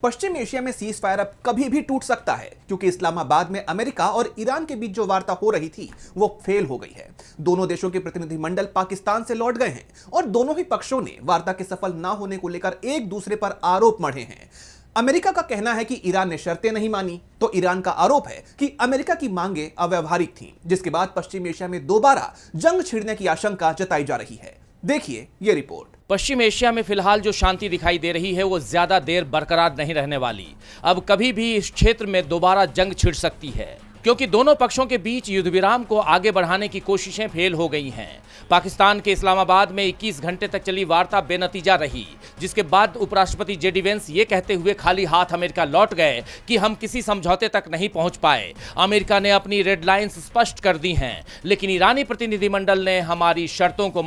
पश्चिम Asia में cease fire अब कभी भी टूट सकता है क्योंकि इस्लामाबाद में अमेरिका और ईरान के बीच जो वार्ता हो रही थी वो फेल हो गई है। दोनों देशों के प्रतिनिधिमंडल पाकिस्तान से लौट गए हैं और दोनों ही पक्षों ने वार्ता के सफल ना होने को लेकर एक दूसरे पर आरोप मढ़े हैं। अमेरिका का कहना है कि ईरान ने शर्तें नहीं मानी, तो ईरान का आरोप है कि अमेरिका की मांगें अव्यावहारिक थीं, जिसके बाद पश्चिम एशिया में दोबारा जंग छिड़ने की आशंका जताई जा रही है। देखिए ये रिपोर्ट। पश्चिम एशिया में फिलहाल जो शांति दिखाई दे रही है वो ज्यादा देर बरकरार नहीं रहने वाली। अब कभी भी इस क्षेत्र में दोबारा जंग छिड़ सकती है क्योंकि दोनों पक्षों के बीच युद्ध विराम को आगे बढ़ाने की कोशिशें फेल हो गई हैं। पाकिस्तान के इस्लामाबाद में 21 घंटे तक चली वार्ता बेनतीजा रही, जिसके बाद उपराष्ट्रपति जेडी वेंस ये कहते हुए खाली हाथ अमेरिका लौट गए कि हम किसी समझौते तक नहीं पहुंच पाए। अमेरिका ने अपनी रेड लाइंस स्पष्ट कर दी हैं, लेकिन ईरानी प्रतिनिधिमंडल ने हमारी शर्तों को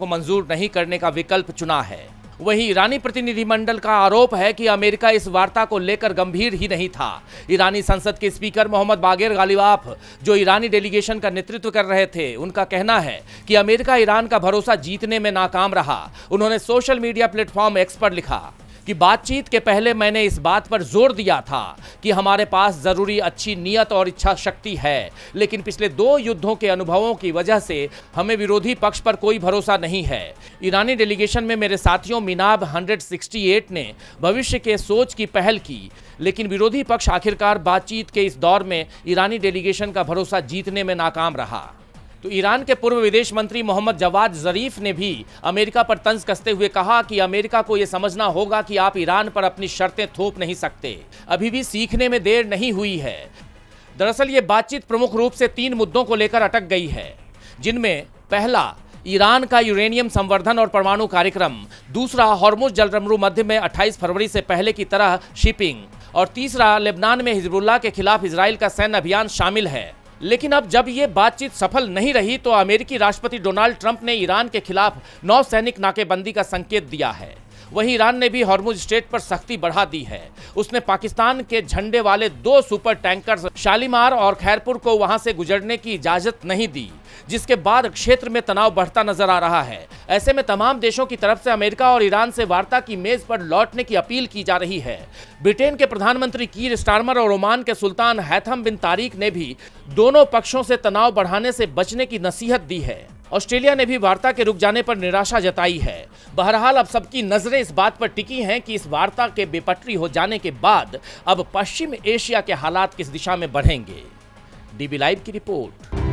मंजूर नहीं करने का विकल्प चुना है। वहीं ईरानी प्रतिनिधिमंडल का आरोप है कि अमेरिका इस वार्ता को लेकर गंभीर ही नहीं था। ईरानी संसद के स्पीकर मोहम्मद बागेर गालिबाफ, जो ईरानी डेलीगेशन का नेतृत्व कर रहे थे, उनका कहना है कि अमेरिका ईरान का भरोसा जीतने में नाकाम रहा। उन्होंने सोशल मीडिया प्लेटफॉर्म एक्स पर लिखा कि बातचीत के पहले मैंने इस बात पर जोर दिया था कि हमारे पास जरूरी अच्छी नीयत और इच्छा शक्ति है, लेकिन पिछले 2 युद्धों के अनुभवों की वजह से हमें विरोधी पक्ष पर कोई भरोसा नहीं है। ईरानी डेलीगेशन में मेरे साथियों मिनाब 168 ने भविष्य के सोच की पहल की, लेकिन विरोधी पक्ष आखिरकार बातचीत के इस दौर में ईरानी डेलीगेशन का भरोसा जीतने में नाकाम रहा। तो ईरान के पूर्व विदेश मंत्री मोहम्मद जवाद जरीफ ने भी अमेरिका पर तंज कसते हुए कहा कि अमेरिका को यह समझना होगा कि आप ईरान पर अपनी शर्तें थोप नहीं सकते, अभी भी सीखने में देर नहीं हुई है। दरअसल ये बातचीत प्रमुख रूप से 3 मुद्दों को लेकर अटक गई है, जिनमें पहला ईरान का यूरेनियम संवर्धन और परमाणु कार्यक्रम, दूसरा हॉर्मुज जलरमरू मध्य में 28 फरवरी से पहले की तरह शिपिंग, और तीसरा लेबनान में हिजबुल्लाह के खिलाफ इजराइल का सैन्य अभियान शामिल है। लेकिन अब जब ये बातचीत सफल नहीं रही तो अमेरिकी राष्ट्रपति डोनाल्ड ट्रंप ने ईरान के खिलाफ नौसैनिक नाकेबंदी का संकेत दिया है। वहीं ईरान ने भी हॉर्मुज स्ट्रेट पर सख्ती बढ़ा दी है। उसने पाकिस्तान के झंडे वाले 2 सुपर टैंकर शालीमार और खैरपुर को वहां से गुजरने की इजाजत नहीं दी, जिसके बाद क्षेत्र में तनाव बढ़ता नजर आ रहा है। ऐसे में तमाम देशों की तरफ से अमेरिका और ईरान से वार्ता की मेज पर लौटने की अपील की जा रही है। ब्रिटेन के प्रधानमंत्री कीर स्टारमर और ओमान के सुल्तान हैथम बिन तारिक ने भी दोनों पक्षों से तनाव बढ़ाने से बचने की नसीहत दी है। ऑस्ट्रेलिया ने भी वार्ता के रुक जाने पर निराशा जताई है। बहरहाल अब सबकी नजरें इस बात पर टिकी हैं कि इस वार्ता के बेपटरी हो जाने के बाद अब पश्चिम एशिया के हालात किस दिशा में बढ़ेंगे। डीबी लाइव की रिपोर्ट।